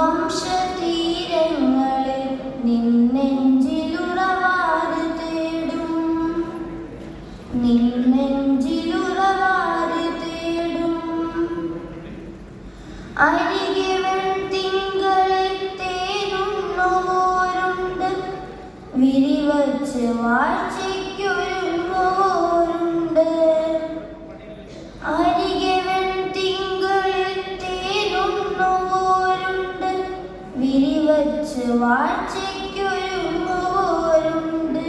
വംശതീരങ്ങളിൽ നിന്നെഞ്ചിലുറവാര് തേടും, നിന്നെഞ്ചിലുറവാര് തേടും. അരികെ വെൺതിങ്കളിൽ തേനുണ്ണുവോരുണ്ട്, വിരിവച്ച് വാഴ്ചയ്ക്കൊരുങ്ങുവോരുണ്ട്. അരികെ വെൺതിങ്കളിൽ തേനുണ്ണുവോരുണ്ട്, വിരിവച്ച് വാഴ്ചയ്ക്കൊരുങ്ങുവോരുണ്ട്.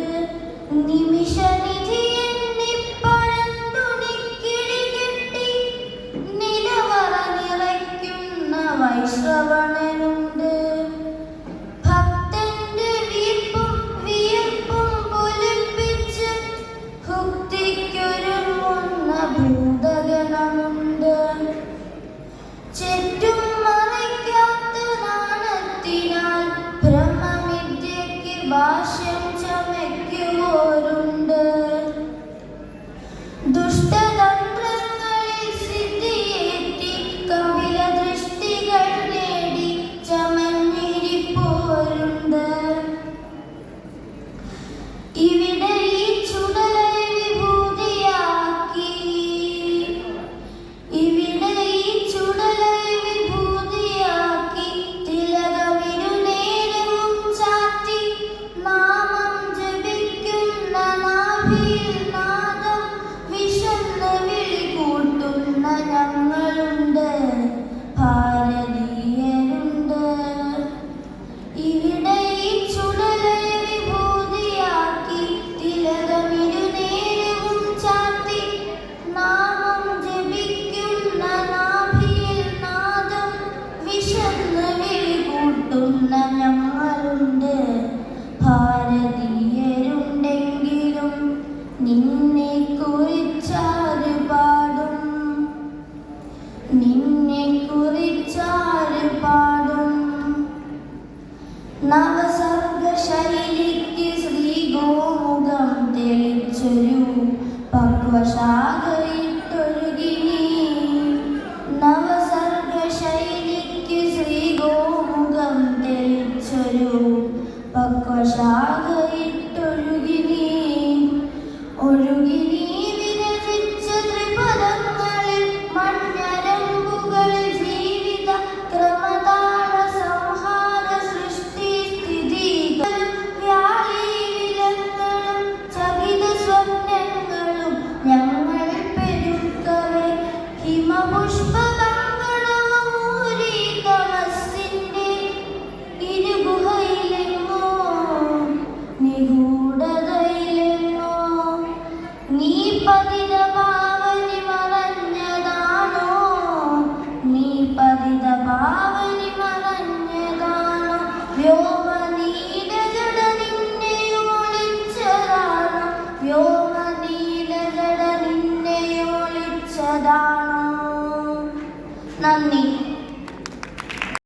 നിമിഷനിധി എണ്ണിപ്പഴന്തുണിക്കിഴി നിലവറ നിറയ്ക്കുന്ന വൈശ്രവണനുണ്ട്. ഭക്തന്റെ വീർപ്പും വിയർപ്പും പൊലിപ്പിച്ച് ഭുക്തിക്കൊരുങ്ങുന്ന ഭൂതഗണമുണ്ട്. ചുറ്റും മറയ്ക്കാത്ത നാണത്തിനാൽ ബ്രഹ്മവിദ്യയ്ക്ക് ഭാഷ്യം ചമയ്ക്കുവോരുണ്ട്. ദുഷ്ടതന്ത്രങ്ങളിൽ സിദ്ധിയേറ്റി കപില ദൃഷ്ടികൾ നേടി ചമഞ്ഞിരിപ്പോരുണ്ട്. ഇവിടെ ഈ ചുടലെ വിഭൂതിയാക്കി, ഇവിടെ ഈ ചുടലെ വിഭൂതിയാക്കി തിലകമിരുനേരവും ചാത്തി നാമം ജപിക്കുന്ന നാഭിയിൽ നാദം വിശന്ന് വിളികൂട്ടുന്ന ഞങ്ങളുണ്ട്, ഭാരതീയരുണ്ട്. ഇവിടെ ഈ ചുടലെ വിഭൂതിയാക്കി തിലകമിരുനേരവും ചാത്തി നാമം ജപിക്കുന്ന നാഭിയിൽ നാദം വിശന്ന് വിളികൂട്ടുന്ന ഞങ്ങളുണ്ട്, ഭാരതീയരുണ്ടെങ്കിലും നിന്നെ കുറിച്ചാര് പാടും, നിന്നെ കുറിച്ചാര് പാടും. നവസർഗശൈലിക്ക് ശ്രീഗോമുഖം തെളിച്ചൊരു പക്വശാഖയിട്ടൊരുകിനി. നവസർഗശൈലിക്ക് ശ്രീഗോമുഖം തെളിച്ചൊരു പക്വശാഖയിൽ